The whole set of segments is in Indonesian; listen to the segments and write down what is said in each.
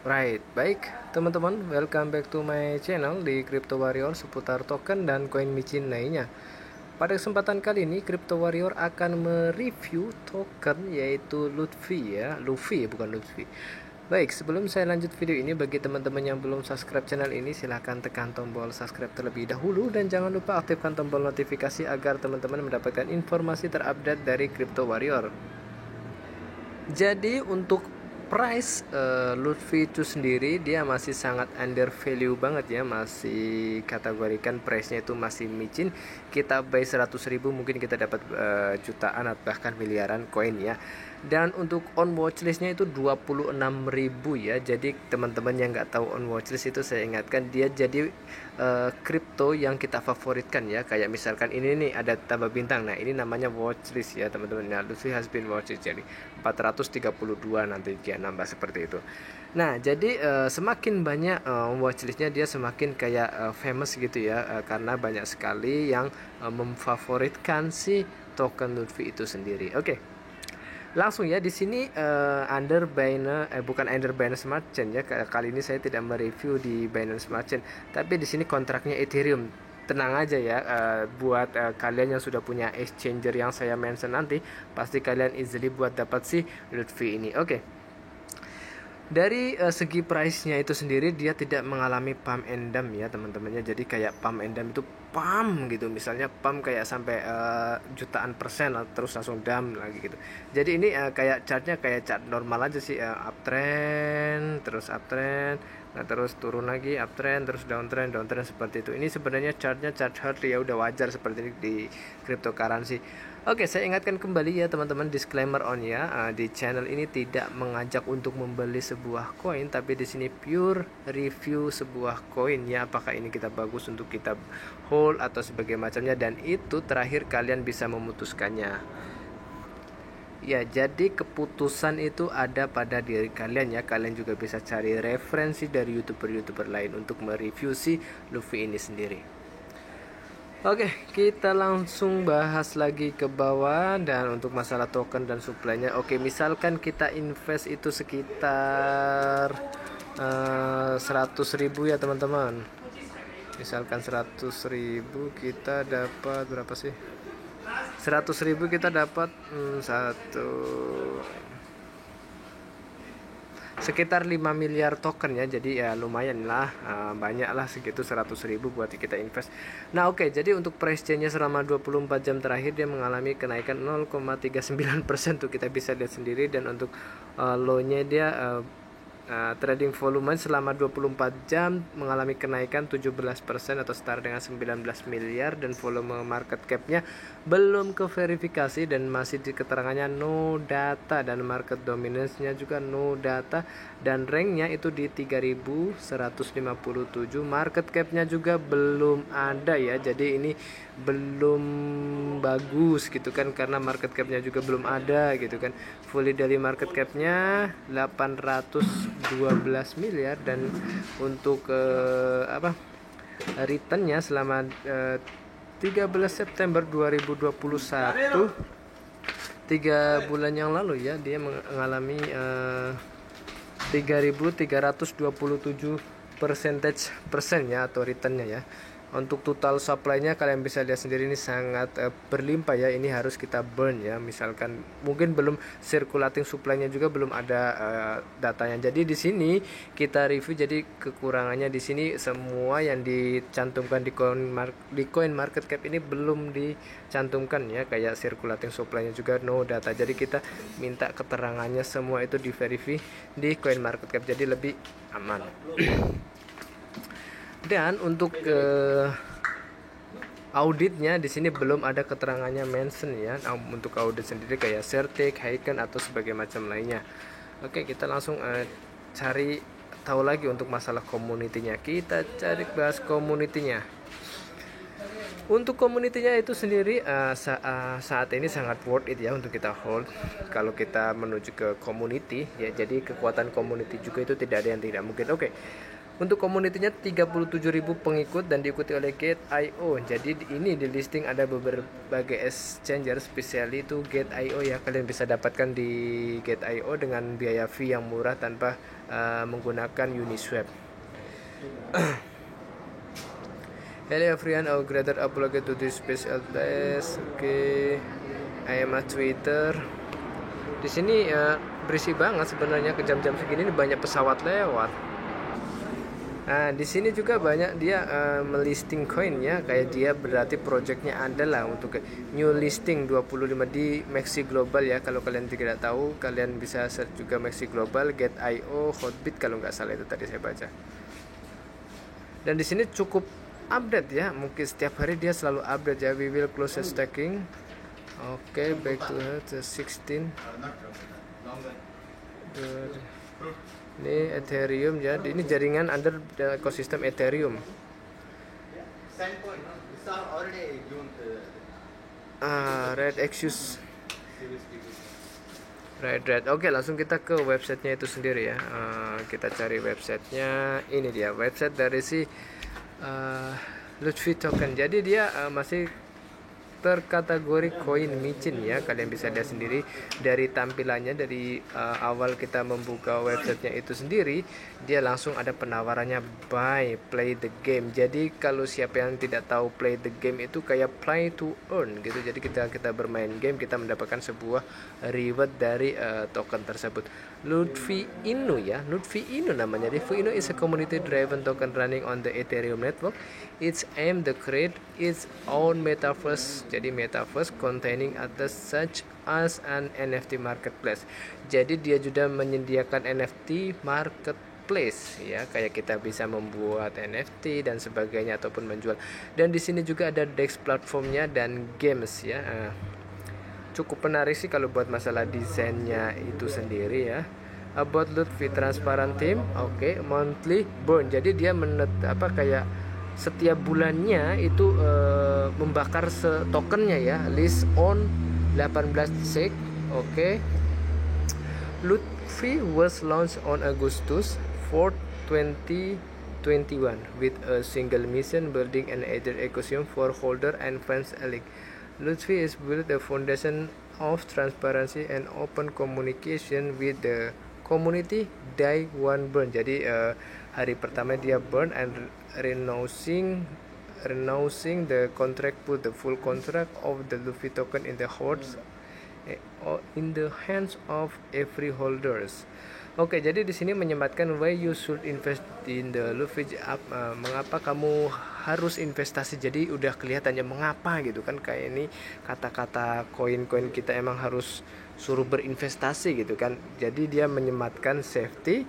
Right, baik teman-teman, welcome back to my channel di Crypto Warrior seputar token dan koin micin lainnya. Pada kesempatan kali ini, Crypto Warrior akan mereview token yaitu Luffy bukan Lutfi. Baik, sebelum saya lanjut video ini, bagi teman-teman yang belum subscribe channel ini, silahkan tekan tombol subscribe terlebih dahulu dan jangan lupa aktifkan tombol notifikasi agar teman-teman mendapatkan informasi terupdate dari Crypto Warrior. Jadi untuk price Lutfi itu sendiri dia masih sangat under value banget ya, masih kategorikan price-nya itu masih micin. Kita buy 100.000 mungkin kita dapat jutaan atau bahkan miliaran koin ya. Dan untuk on watchlist-nya itu 26.000 ya. Jadi teman-teman yang nggak tahu on watchlist itu, saya ingatkan dia jadi kripto yang kita favoritkan ya. Kayak misalkan ini nih ada tambah bintang. Nah, ini namanya watchlist ya teman-teman. Nah, Lutfi has been watchlist, jadi 432 nanti dia nambah seperti itu. Nah, jadi semakin banyak watchlistnya dia semakin kayak famous gitu ya, karena banyak sekali yang memfavoritkan si token Lutfi itu sendiri. Oke. Langsung ya, di sini bukan under Binance Smart Chain ya. Kali ini saya tidak mereview di Binance Smart Chain, tapi di sini kontraknya Ethereum. Tenang aja ya, buat kalian yang sudah punya exchanger yang saya mention nanti, pasti kalian easily buat dapat si Lutfi ini. Oke. Dari segi price-nya itu sendiri dia tidak mengalami pump and dump ya teman-temannya. Jadi kayak pump and dump itu pump gitu, misalnya pump kayak sampai jutaan persen terus langsung dump lagi gitu. Jadi ini kayak chartnya kayak chart normal aja sih, uptrend terus uptrend, nah terus turun lagi, uptrend terus downtrend seperti itu. Ini sebenarnya chartnya chart Hartley ya, udah wajar seperti ini di cryptocurrency. Oke, saya ingatkan kembali ya teman-teman, disclaimer on ya, di channel ini tidak mengajak untuk membeli sebuah koin, tapi di sini pure review sebuah koin ya, apakah ini kita bagus untuk kita hold atau sebagai macamnya, dan itu terakhir kalian bisa memutuskannya. Ya, jadi keputusan itu ada pada diri kalian ya. Kalian juga bisa cari referensi dari YouTuber lain untuk mereview si Luffy ini sendiri. Oke, kita langsung bahas lagi ke bawah. Dan untuk masalah token dan supply-nya, oke, misalkan kita invest itu sekitar 100.000 ya teman-teman. Misalkan 100.000 kita dapat berapa sih? 100.000 kita dapat sekitar 5 miliar token ya. Jadi ya lumayan lah, banyak lah segitu 100.000 buat kita invest. Nah oke, jadi untuk price change-nya selama 24 jam terakhir dia mengalami kenaikan 0,39% tuh, kita bisa lihat sendiri. Dan untuk low-nya dia trading volume selama 24 jam mengalami kenaikan 17% atau setara dengan 19 miliar, dan volume market cap-nya belum ke verifikasi dan masih di keterangannya no data, dan market dominance-nya juga no data, dan rank-nya itu di 3157, market cap-nya juga belum ada ya. Jadi ini belum bagus gitu kan, karena market cap-nya juga belum ada gitu kan. Fully daily market cap-nya 812 miliar, dan untuk return-nya selama 13 September 2021, 3 bulan yang lalu ya, dia mengalami 3.327 persen ya, atau returnnya ya. Untuk total supply-nya kalian bisa lihat sendiri, ini sangat berlimpah ya. Ini harus kita burn ya. Misalkan mungkin belum circulating supply-nya juga belum ada datanya. Jadi di sini kita review, jadi kekurangannya di sini semua yang dicantumkan di coin market cap ini belum dicantumkan ya, kayak circulating supply-nya juga no data. Jadi kita minta keterangannya semua itu di verify di coin market cap, jadi lebih aman. Dan untuk auditnya di sini belum ada keterangannya mention ya. Untuk audit sendiri kayak Certic, Heiken atau sebagai macam lainnya. Oke, kita langsung cari tahu lagi untuk masalah community-nya. Kita cari bahas community-nya. Untuk community-nya itu sendiri saat ini sangat worth it ya untuk kita hold kalau kita menuju ke community ya. Jadi kekuatan community juga itu tidak ada yang tidak mungkin. Oke. Untuk community-nya 37.000 pengikut dan diikuti oleh Gate.io. Jadi ini di listing ada berbagai exchanger, spesial itu Gate.io ya. Kalian bisa dapatkan di Gate.io dengan biaya fee yang murah tanpa menggunakan Uniswap. Hello everyone, I grateful apology to this special place. Oke, I am a Twitter. Di sini berisik banget sebenarnya, ke jam-jam segini banyak pesawat lewat. Nah, di sini juga banyak dia melisting koinnya, kayak dia berarti projectnya adalah untuk new listing 25 di Maxi Global ya. Kalau kalian tidak tahu, kalian bisa search juga Maxi Global, Get.io, Hotbit kalau nggak salah itu tadi saya baca. Dan di sini cukup update ya, mungkin setiap hari dia selalu update ya. We will close the stacking. Oke, back to the 16. Ini Ethereum ya, ini jaringan under ekosistem Ethereum. Red Exus. Red. Oke, langsung kita ke websitenya itu sendiri ya. Kita cari websitenya. Ini dia website dari si Lutfi Token. Jadi dia masih terkategori koin micin ya. Kalian bisa lihat sendiri dari tampilannya, dari awal kita membuka websitenya itu sendiri, dia langsung ada penawarannya buy play the game. Jadi kalau siapa yang tidak tahu, play the game itu kayak play to earn gitu. Jadi kita bermain game, kita mendapatkan sebuah reward dari token tersebut. Lutfi Inu ya, Lutfi Inu namanya. Lutfi Inu is a community driven token running on the Ethereum network. It's aimed to create its own metaverse. Jadi metaverse containing others such as an NFT marketplace. Jadi dia juga menyediakan NFT marketplace ya, kayak kita bisa membuat NFT dan sebagainya ataupun menjual. Dan di sini juga ada DEX platformnya dan games ya. Cukup menarik sih kalau buat masalah desainnya itu sendiri ya. About Lutfi transparent theme, oke, monthly burn. Jadi dia kayak setiap bulannya itu membakar tokennya ya. List on 18 sek, oke. Lutfi was launched on Agustus 4, 2021 with a single mission, building an either ecosystem for holder and fans alike. Lutfi is built the foundation of transparency and open communication with the community. Day one burn. Jadi hari pertama dia burn and renouncing the contract, put the full contract of the Lutfi token in the hands of every holders. Oke, jadi di sini menyematkan why you should invest in the Lutfi. Mengapa kamu harus investasi? Jadi udah kelihatannya mengapa gitu kan, kayak ini kata-kata koin-koin kita emang harus suruh berinvestasi gitu kan. Jadi dia menyematkan safety.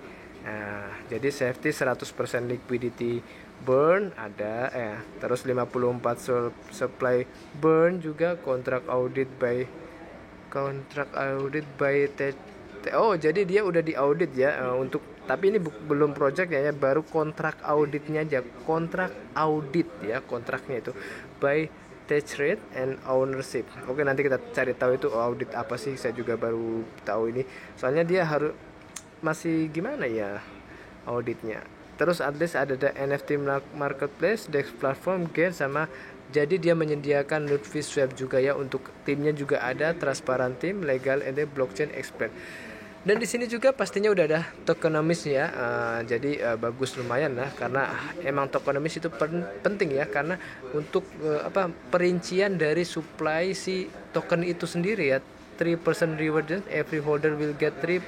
Jadi safety 100% liquidity burn ada terus 54 supply burn juga, contract audit by jadi dia udah diaudit ya untuk, tapi ini belum project ya, baru kontrak auditnya aja, kontrak audit ya, kontraknya itu by tax rate and ownership. Oke, nanti kita cari tahu itu audit apa sih, saya juga baru tahu ini, soalnya dia harus masih gimana ya auditnya. Terus at least ada NFT marketplace, DEX platform, Get sama. Jadi dia menyediakan Lutfi Swap juga ya, untuk timnya juga ada transparent team, legal and blockchain expert. Dan di sini juga pastinya udah ada tokenomics ya. Jadi bagus lumayan lah, karena emang tokenomics itu penting ya, karena untuk perincian dari supply si token itu sendiri ya. 3% reward, every holder will get 3%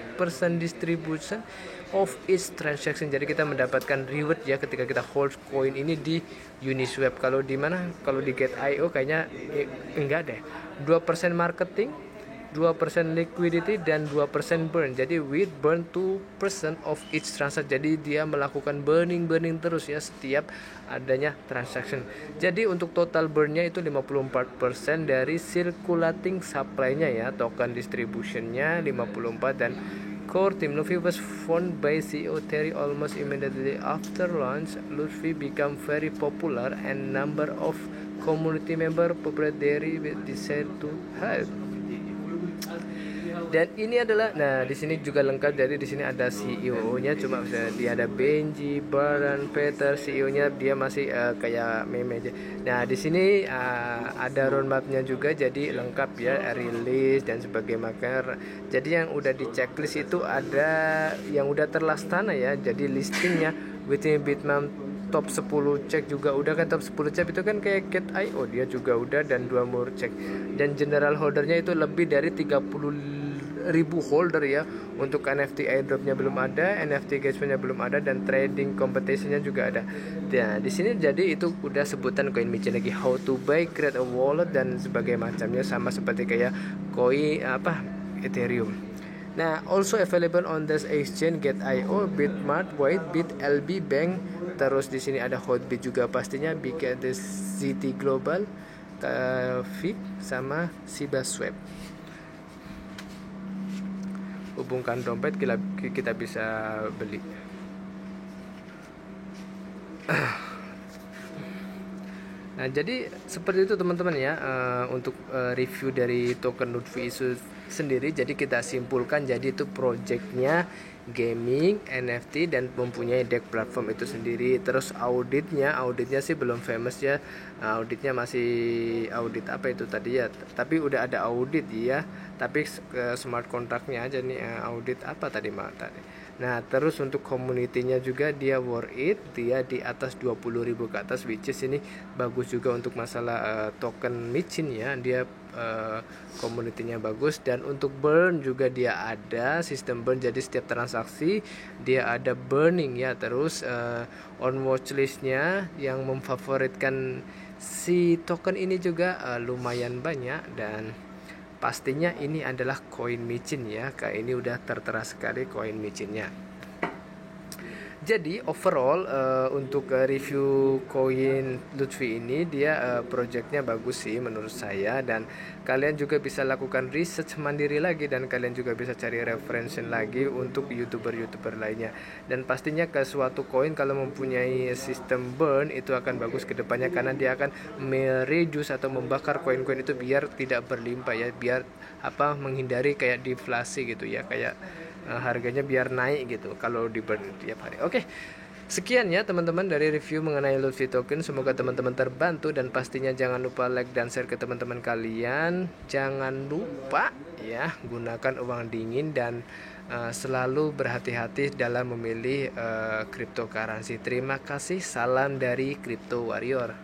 distribution of each transaction. Jadi kita mendapatkan reward ya ketika kita hold coin ini di Uniswap. Kalau di mana? Kalau di Get.io kayaknya enggak deh. 2% marketing, 2% liquidity dan 2% burn. Jadi with burn 2% of each transaction. Jadi dia melakukan burning terus ya setiap adanya transaction. Jadi untuk total burnnya itu 54% dari circulating supply-nya ya, token distribution-nya 54. Dan core team Lutfi was founded by CEO Terry almost immediately after launch. Lutfi became very popular and number of community member proprietary decided to help. Dan ini adalah, nah di sini juga lengkap, jadi di sini ada CEO-nya, cuma dia ada Benji, Baran, Peter, CEO-nya dia masih kayak meme aja. Nah di sini ada roadmap-nya juga, jadi lengkap ya, rilis dan sebagainya. Jadi yang udah di checklist itu ada yang udah terlaksana ya, jadi listingnya within Bitmap top 10 cek juga udah kan, top 10 cek itu kan kayak Cat.io dia juga udah, dan 2 more cek, dan general holdernya itu lebih dari 30.000 holder ya. Untuk NFT airdropnya belum ada, NFT engagementnya belum ada, dan trading competitionnya juga ada. Nah di sini jadi itu udah sebutan koin micin lagi, how to buy, create a wallet dan sebagainya macamnya, sama seperti kayak koin Ethereum. Nah, also available on this exchange Get.io, Bitmart, White, BitLB Bank. Terus di sini ada Hotbit juga pastinya, BKTCT Global, Tavik sama Sibaswap. Hubungkan dompet kita bisa beli. Nah, jadi seperti itu teman-teman ya, untuk review dari token Lutfi itu sendiri. Jadi kita simpulkan, jadi itu projectnya gaming, NFT, dan mempunyai deck platform itu sendiri. Terus auditnya sih belum famous ya, auditnya masih audit apa itu tadi ya, tapi udah ada audit ya, tapi smart contractnya aja nih, audit apa tadi tadi. Nah terus untuk community-nya juga dia worth it, dia di atas 20.000 ke atas, which is ini bagus juga untuk masalah token micin ya, dia community-nya bagus. Dan untuk burn juga dia ada sistem burn, jadi setiap transaksi dia ada burning ya. Terus on watchlist-nya yang memfavoritkan si token ini juga lumayan banyak, dan pastinya ini adalah koin micin ya, kayak ini udah tertera sekali koin micinnya. Jadi overall untuk review koin Lutfi ini, dia projectnya bagus sih menurut saya, dan kalian juga bisa lakukan research mandiri lagi, dan kalian juga bisa cari referensi lagi untuk youtuber lainnya. Dan pastinya ke suatu koin kalau mempunyai sistem burn itu akan bagus ke depannya, karena dia akan mereduce atau membakar koin-koin itu biar tidak berlimpah ya, biar menghindari kayak deflasi gitu ya, kayak harganya biar naik gitu kalau di burn tiap hari. Oke, sekian ya teman-teman dari review mengenai Lutfi token. Semoga teman-teman terbantu, dan pastinya jangan lupa like dan share ke teman-teman kalian. Jangan lupa ya gunakan uang dingin, dan selalu berhati-hati dalam memilih cryptocurrency. Terima kasih, salam dari Crypto Warrior.